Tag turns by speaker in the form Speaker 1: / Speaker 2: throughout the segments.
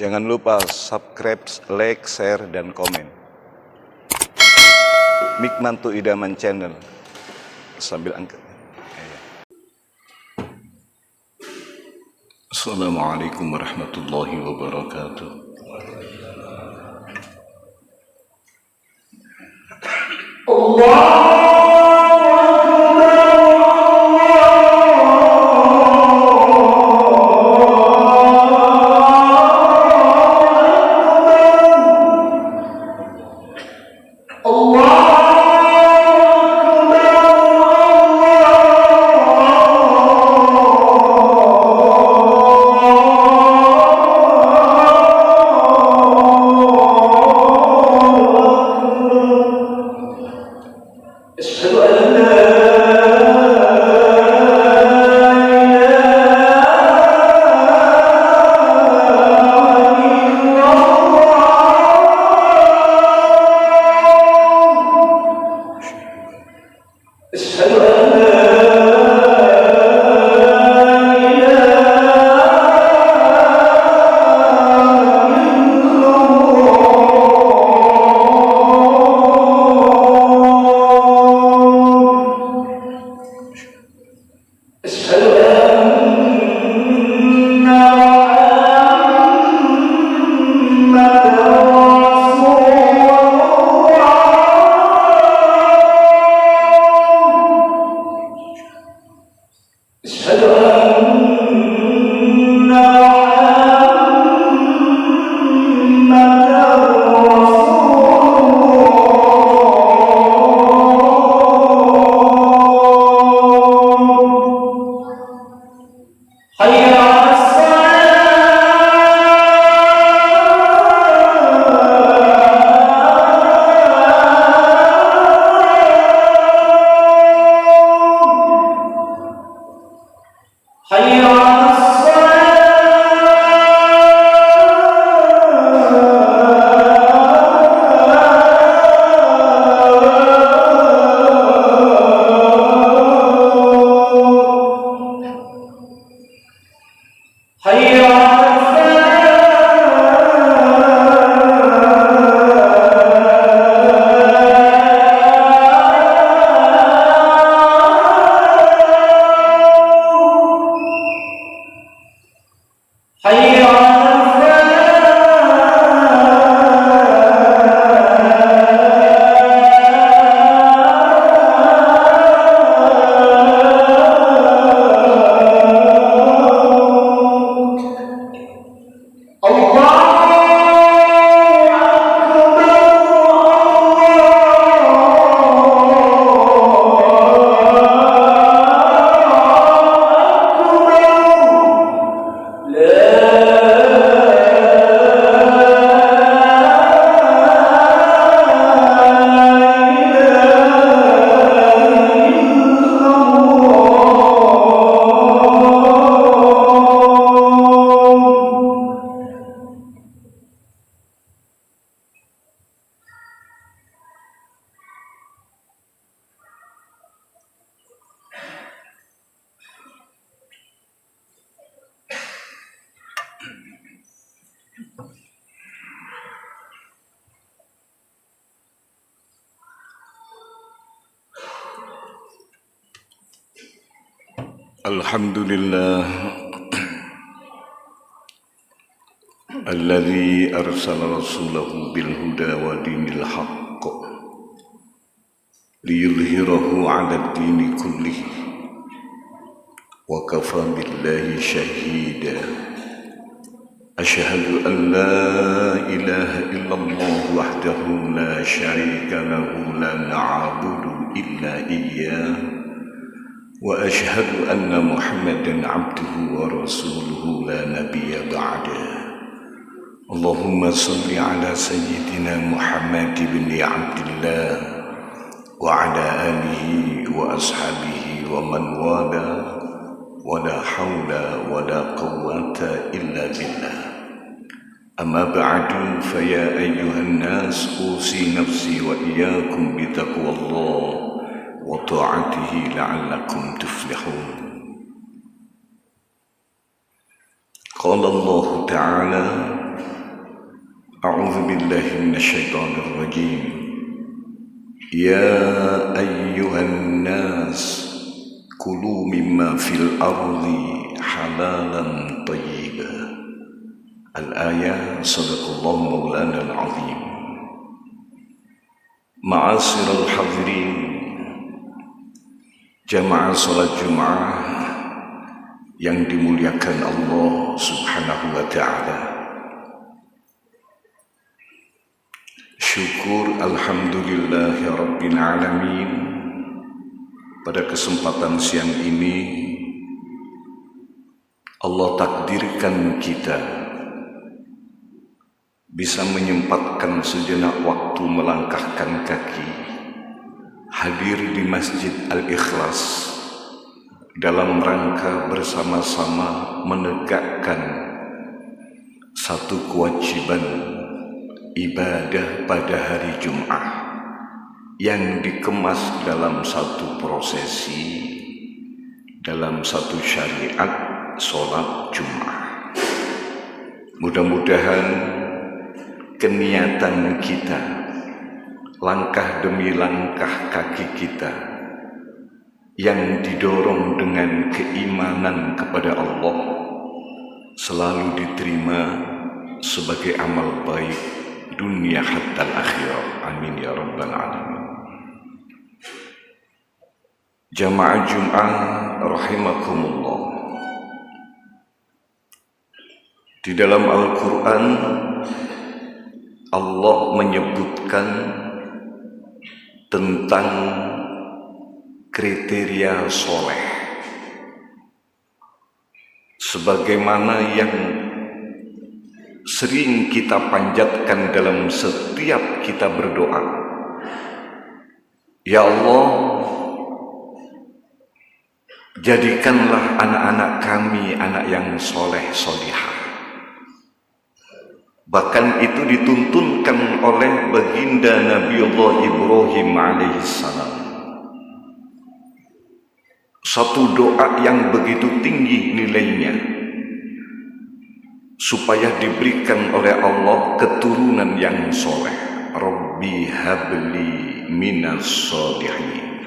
Speaker 1: Jangan lupa subscribe, like, share, dan komen. Mikmanto Idaman Channel. Sambil angkat. Assalamualaikum warahmatullahi wabarakatuh. Allah. Alhamdulillah alladzi arsala rasulahu bil huda wa dinil haqq liyudhhirahu 'ala ad-dini kullihi wa kafa billahi shahida. Asyhadu an la ilaha illallah wahdahu la syarika lahu la na'budu illa iyyah wa ashhadu anna Muhammadan abduhu wa rasuluhu la nabiyya ba'da. Allahumma salli ala sayyidina Muhammad ibn Abdillah wa ala alihi wa ashabihi wa man wala wa la hawla wa la quwwata illa billah. Amma ba'du, fa ya ayyuhan nas usi nafsi wa iyyakum bi taqwallah wa ta'atihi la'allakum tuflihun. Qala Allah Ta'ala أعوذ بالله من الشيطان الرجيم. يا أيها الناس كلوا مما في الأرض حلالا طيبا. الآية. صدق الله مولانا العظيم. معاشر الحاضرين, jamaah salat Jumat yang dimuliakan Allah Subhanahu wa Ta'ala. Syukur alhamdulillahi rabbil alamin. Pada kesempatan siang ini Allah takdirkan kita bisa menyempatkan sejenak waktu melangkahkan kaki hadir di Masjid Al-Ikhlas dalam rangka bersama-sama menegakkan satu kewajiban ibadah pada hari Jumat yang dikemas dalam satu prosesi, dalam satu syariat sholat Jumat. Mudah-mudahan keniatan kita, langkah demi langkah kaki kita yang didorong dengan keimanan kepada Allah selalu diterima sebagai amal baik dunia hatta akhirah. Amin ya rabbal alamin. Jamaah Jumat rahimakumullah. Di dalam Al-Quran Allah menyebutkan tentang kriteria soleh sebagaimana yang sering kita panjatkan dalam setiap kita berdoa. Ya Allah, jadikanlah anak-anak kami anak yang soleh solihah. Bahkan itu dituntunkan oleh baginda Nabiullah Ibrahim alaihissalam. Satu doa yang begitu tinggi nilainya, supaya diberikan oleh Allah keturunan yang soleh. Rabbi habli minas sholihin.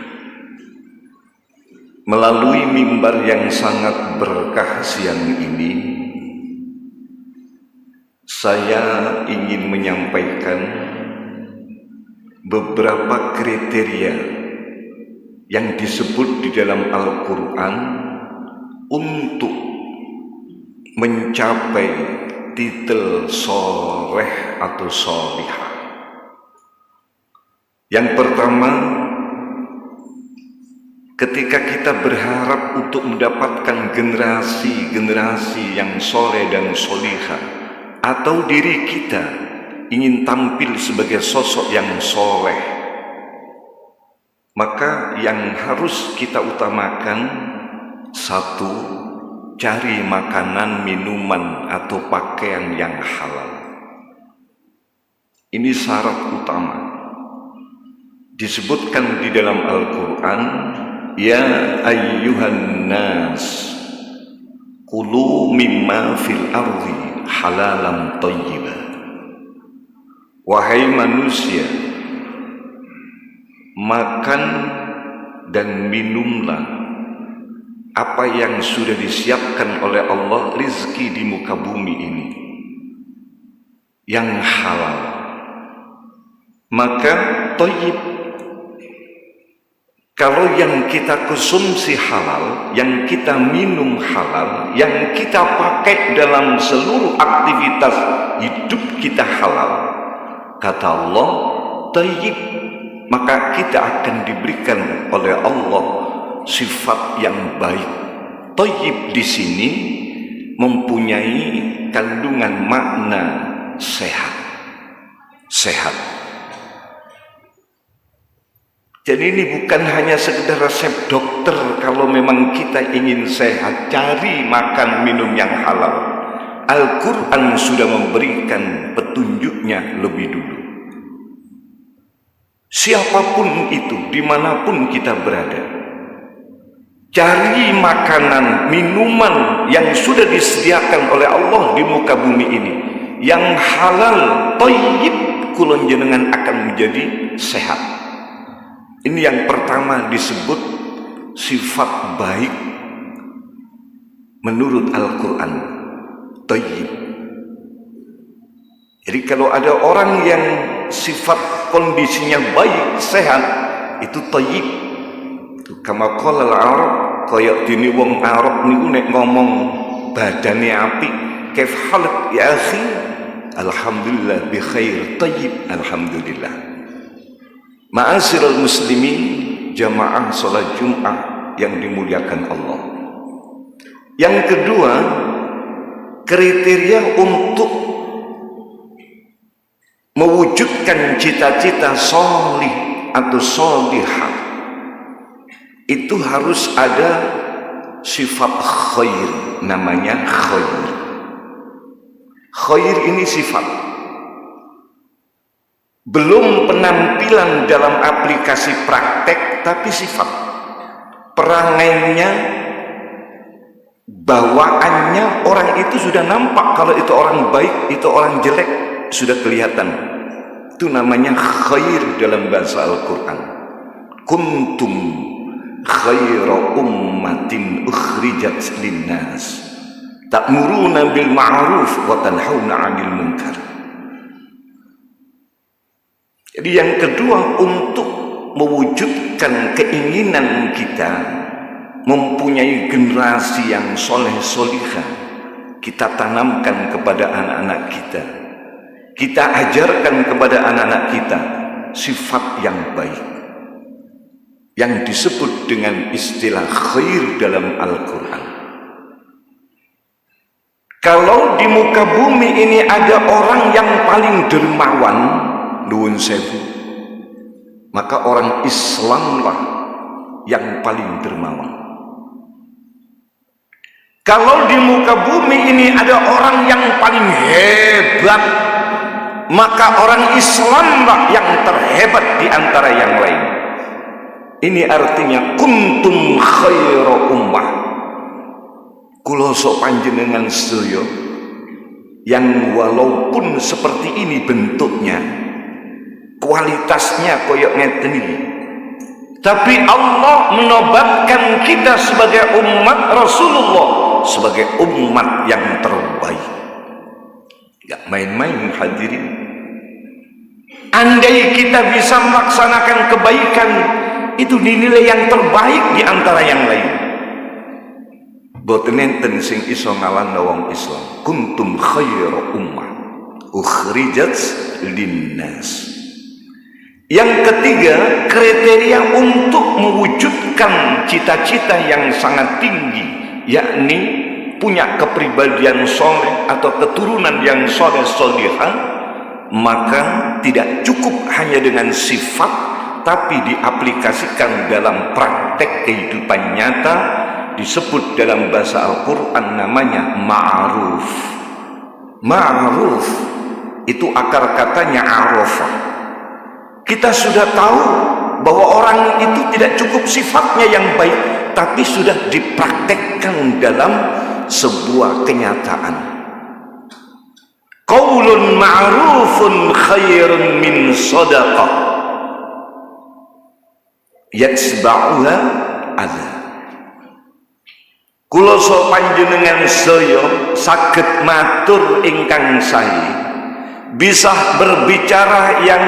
Speaker 1: Melalui mimbar yang sangat berkah siang ini, saya ingin menyampaikan beberapa kriteria yang disebut di dalam Al-Quran untuk mencapai titel soleh atau solihah. Yang pertama, ketika kita berharap untuk mendapatkan generasi-generasi yang soleh dan solihah, atau diri kita ingin tampil sebagai sosok yang soleh, maka yang harus kita utamakan, satu, cari makanan, minuman, atau pakaian yang halal. Ini syarat utama. Disebutkan di dalam Al-Quran, ya ayyuhan nas kulu mimma fil ardi halalan tayyiban. Wahai manusia, makan dan minumlah apa yang sudah disiapkan oleh Allah, rizki di muka bumi ini yang halal. Maka thayyib, kalau yang kita konsumsi halal, yang kita minum halal, yang kita pakai dalam seluruh aktivitas hidup kita halal, kata Allah thayyib, maka kita akan diberikan oleh Allah sifat yang baik. Thayyib di sini mempunyai kandungan makna sehat. Sehat. Jadi ini bukan hanya sekedar resep dokter. Kalau memang kita ingin sehat, cari makan minum yang halal. Al-Quran sudah memberikan petunjuknya lebih dulu. Siapapun itu, dimanapun kita berada, cari makanan, minuman yang sudah disediakan oleh Allah di muka bumi ini, yang halal, thayyib, kula jenengan akan menjadi sehat. Ini yang pertama disebut sifat baik menurut Al-Quran, thayyib. Jadi kalau ada orang yang sifat kondisinya baik, sehat, itu thayyib. Kama qala al-Arab, kaya dene wong Arab niku nek ngomong badane apik, kaif halak ya akhi, alhamdulillah bi khair, thayyib, alhamdulillah. Ma'asyiral muslimin, jamaah salat Jumat yang dimuliakan Allah. Yang kedua, kriteria untuk mewujudkan cita-cita sholih atau sholihah itu harus ada sifat khair, namanya khair. Khair ini sifat, belum penampilan dalam aplikasi praktek, tapi sifat perangainya, bawaannya. Orang itu sudah nampak kalau itu orang baik, itu orang jelek, sudah kelihatan. Itu namanya khair dalam bahasa Al-Quran. Kuntum khaira ummatin ukhrijat linnas ta'muruna bil ma'ruf wa tanhauna 'anil munkar. Jadi yang kedua, untuk mewujudkan keinginan kita mempunyai generasi yang soleh solihah, kita tanamkan kepada anak-anak kita, kita ajarkan kepada anak-anak kita sifat yang baik, yang disebut dengan istilah khair dalam Al-Quran. Kalau di muka bumi ini ada orang yang paling dermawan, nuwun sewu, maka orang Islamlah yang paling dermawan. Kalau di muka bumi ini ada orang yang paling hebat, maka orang Islamlah yang terhebat di antara yang lain. Ini artinya kuntum khaira ummah. Kula sok panjenengan sedaya yang walaupun seperti ini bentuknya, kualitasnya koyok ngeten iki, tapi Allah menobatkan kita sebagai umat Rasulullah sebagai umat yang terbaik. Gak main-main hadirin. Andai kita bisa melaksanakan kebaikan, itu dinilai yang terbaik di antara yang lain. Boten enten sing iso ngalahno wong Islam. Kuntum khaira ummah ukhrijat linnas. Yang ketiga, kriteria untuk mewujudkan cita-cita yang sangat tinggi, yakni punya kepribadian soleh atau keturunan yang soleh solihah, maka tidak cukup hanya dengan sifat, tapi diaplikasikan dalam praktek kehidupan nyata. Disebut dalam bahasa Al-Quran namanya ma'ruf. Ma'ruf itu akar katanya arafah. Kita sudah tahu bahwa orang itu tidak cukup sifatnya yang baik, tapi sudah dipraktekkan dalam sebuah kenyataan. Qaulun ma'rufun khairun min shadaqah yatsba'uha adza. Kula so panjenengan saya saged matur ingkang sae, bisa berbicara yang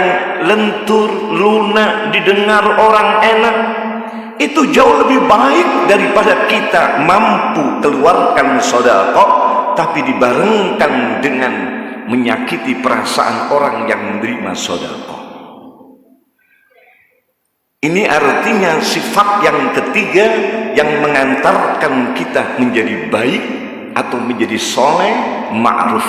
Speaker 1: lentur, lunak, didengar orang enak, itu jauh lebih baik daripada kita mampu keluarkan sedekah tapi dibarengkan dengan menyakiti perasaan orang yang menerima sedekah. Ini artinya sifat yang ketiga yang mengantarkan kita menjadi baik atau menjadi soleh, ma'ruf.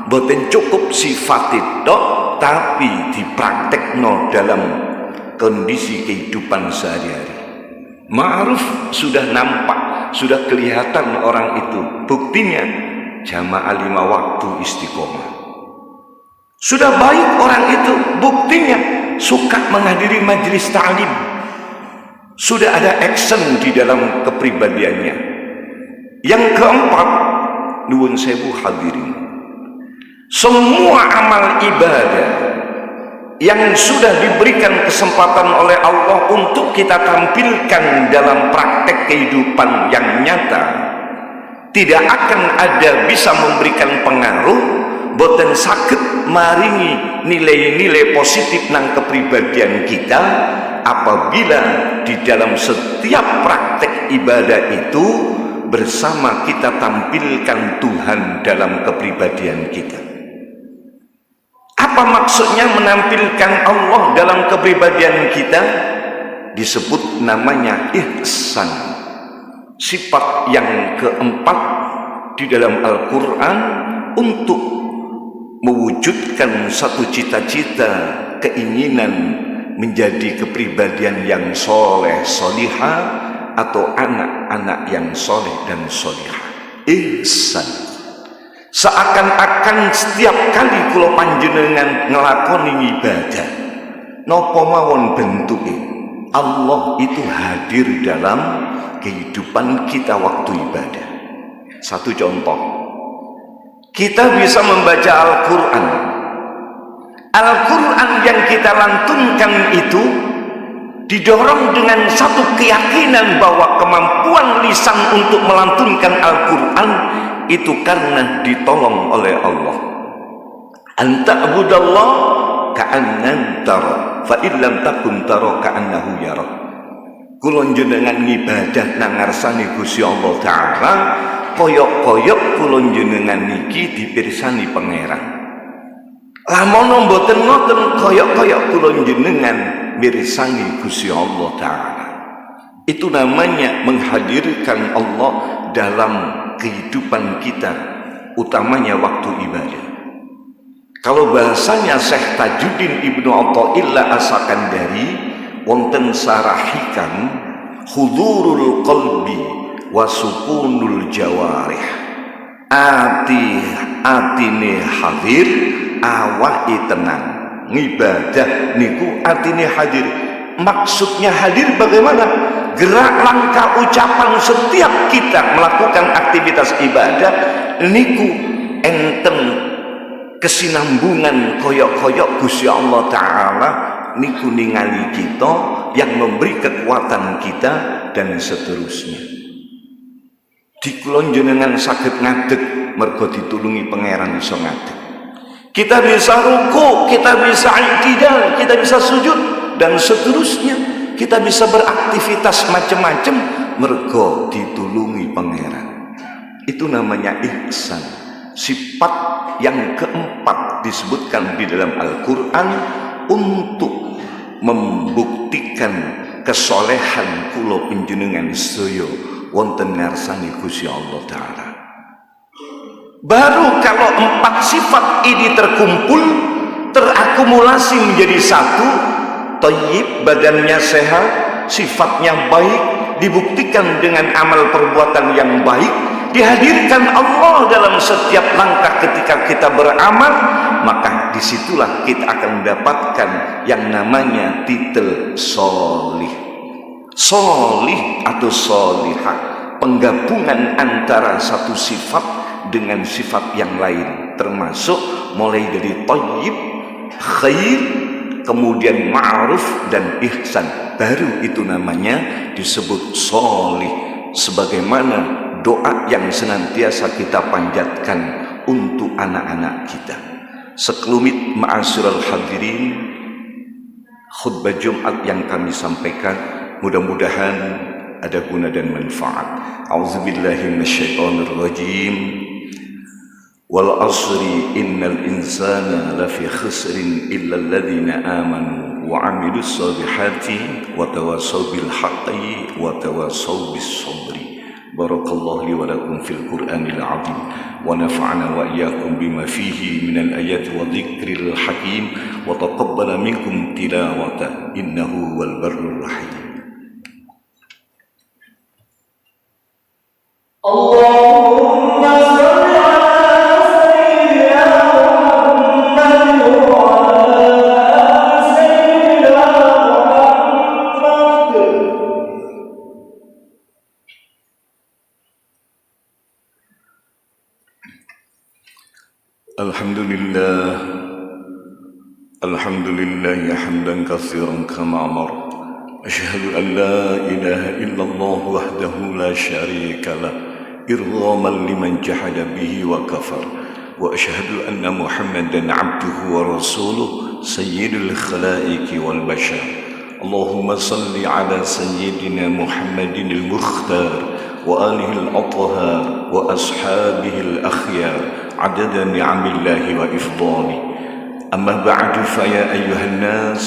Speaker 1: Boten cukup sifat itu, tapi dipraktekno dalam kondisi kehidupan sehari-hari. Ma'ruf sudah nampak, sudah kelihatan orang itu. Buktinya jamaah 5 waktu istiqomah. Sudah baik orang itu, buktinya suka menghadiri majelis ta'lim. Sudah ada action di dalam kepribadiannya. Yang keempat, nuwun sewu hadirin, Semua amal ibadah yang sudah diberikan kesempatan oleh Allah untuk kita tampilkan dalam praktek kehidupan yang nyata, tidak akan ada bisa memberikan pengaruh boten sakit maringi nilai-nilai positif nang kepribadian kita apabila di dalam setiap praktek ibadah itu bersama kita tampilkan Tuhan dalam kepribadian kita. Apa maksudnya menampilkan Allah dalam kepribadian kita? Disebut namanya ihsan. Sifat yang keempat di dalam Al-Quran untuk mewujudkan satu cita-cita, keinginan menjadi kepribadian yang soleh, solihah, atau anak-anak yang soleh dan solihah. Ihsan. Seakan-akan setiap kali kula panjenengan ngelakoni ibadah napa mawon bentuke, Allah itu hadir dalam kehidupan kita waktu ibadah. Satu contoh, kita bisa membaca Al-Quran. Al-Quran yang kita lantunkan itu didorong dengan satu keyakinan bahwa kemampuan lisan untuk melantunkan Al-Quran itu karena ditolong oleh Allah. Anta'budallah ka'annan tara fa illam takun tara ka'annahu yara. Kula jenengan ngibadah nang ngarsane Gusti Allah Ta'ala koyok-koyok kula jenengan niki dipirsani pangeran. Lamun mboten ngoten koyok-koyok kula jenengan mirsani Gusti Allah Ta'ala. Itu namanya menghadirkan Allah dalam kehidupan kita, utamanya waktu ibadah. Kalau bahasanya Syekh Tajuddin Ibnu Athaillah As-Sakandari wonten sarahikan hudurul qalbi wa sukunul jawarih. Atine hadir, awake tenang. Ngibadah niku atine hadir. Maksudnya hadir bagaimana? Gerak langkah ucapan setiap kita melakukan aktivitas ibadah niku enten kesinambungan koyok-koyok Gusti Allah Ta'ala niku ningali kita yang memberi kekuatan kita dan seterusnya. Di kulon jenengan saged ngadeg mergo ditulungi pangeran iso ngadeg. Kita bisa ruku, kita bisa i'tidal, kita bisa sujud dan seterusnya. Kita bisa beraktivitas macam-macam mergo ditulungi pangeran. Itu namanya ihsan. Sifat yang keempat disebutkan di dalam Al-Quran untuk membuktikan kesolehan kula panjenengan sedaya wonten ngarsane Gusti Allah Ta'ala. Baru kalau empat sifat ini terkumpul, terakumulasi menjadi satu, thayyib, badannya sehat, sifatnya baik, dibuktikan dengan amal perbuatan yang baik, dihadirkan Allah dalam setiap langkah ketika kita beramal, maka disitulah kita akan mendapatkan yang namanya titel solih. Solih atau solihah, penggabungan antara satu sifat dengan sifat yang lain, termasuk mulai dari thayyib, khair, kemudian ma'ruf dan ihsan, baru itu namanya disebut solih. Sebagaimana doa yang senantiasa kita panjatkan untuk anak-anak kita. Sekelumit ma'asyiral hadirin, khutbah Jumat yang kami sampaikan mudah-mudahan ada guna dan manfaat. A'udzubillahi minasyaitonirrajim. Wal asri innal insana lafi khusrin illa alladhina amanu wa 'amilus solihati wa tawassaw bil haqqi wa tawassaw bis sabri. Barakallahu li wa lakum fil Qur'anil 'azim wa nafa'ana wa iyyakum bima fihi minal ayati wa dzikril hakim wa taqabbala minkum tilawata innahu wal barrur rahim. Allahumma shalli ala sayyidina Muhammad wa ala sayyidina Muhammad. Alhamdulillah, Alhamdulillah hamdan katsiran kama amar. Asyhadu an la ilaha illallah wahdahu la syarika lah, irghaman liman jahada bihi wa kafar. Wa asyhadu anna Muhammadan abduhu wa rasuluh, sayyidul khalaiqi wal bashar. Allahumma salli ala sayyidina Muhammadin al-mukhtar wa alihi al-athhar wa ashabihi al-akhyar adada ni'amillahi wa ifdali. أما بعد فيا أيها الناس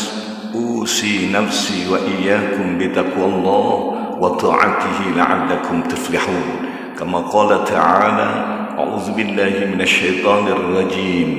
Speaker 1: أوصي نفسي وإياكم بتقوى الله وطاعته لعلكم تفلحون كما قال تعالى أعوذ بالله من الشيطان الرجيم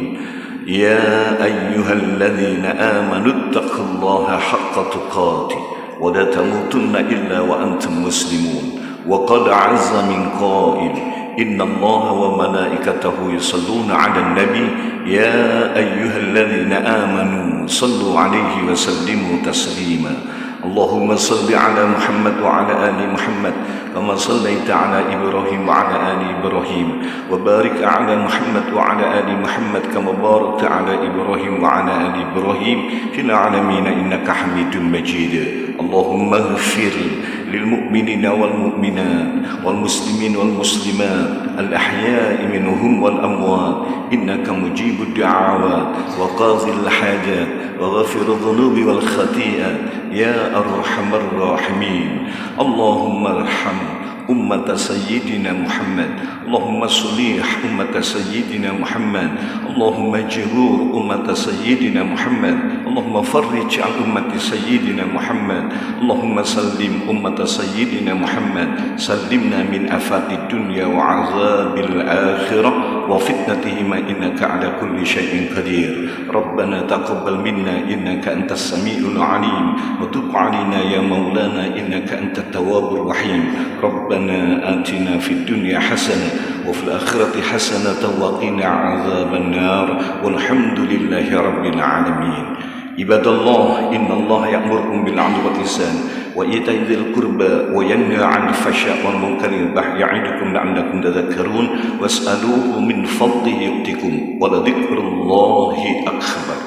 Speaker 1: يا أيها الذين آمنوا اتقوا الله حق تقاته ولا تموتن إلا وأنتم مسلمون وقال عز من قائل إن الله وملائكته يصلون على النبي يا أيها الذين آمنوا صلوا عليه وسلموا تسليما اللهم صل على محمد وعلى آل محمد كما صليت على إبراهيم وعلى آل إبراهيم وبارك على محمد وعلى آل محمد كما باركت على إبراهيم وعلى آل إبراهيم في العالمين إنك حميد مجيد اللهم اغفر للمؤمنين والمؤمنات والمسلمين والمسلمات الأحياء منهم والأموات إنك مجيب الدعوات وقاضي الحاجات وغفر الذنوب والخطيئات يا أرحم الراحمين اللهم ارحم أمة سيدنا محمد اللهم صلح أمة سيدنا محمد اللهم جرور أمة سيدنا محمد اللهم فرج عن أمة سيدنا محمد اللهم سلم أمة سيدنا محمد سلمنا من آفات الدنيا وعذاب الآخرة وفتنتهما إنك على كل شيء قدير ربنا تقبل منا إنك أنت السميع العليم وتب علينا يا مولانا إنك أنت التواب الرحيم ربنا آتنا في الدنيا حسنة وفي الآخرة حسنة وقنا عذاب النار والحمد لله رب العالمين عباد الله إن الله يأمركم بالعدل والإحسان وإيتاء ذي القربى وينهى عن الفحشاء والمنكر والبغي يعظكم لعلكم تذكرون واسألوه من فضله يؤتكم ولذكر الله أكبر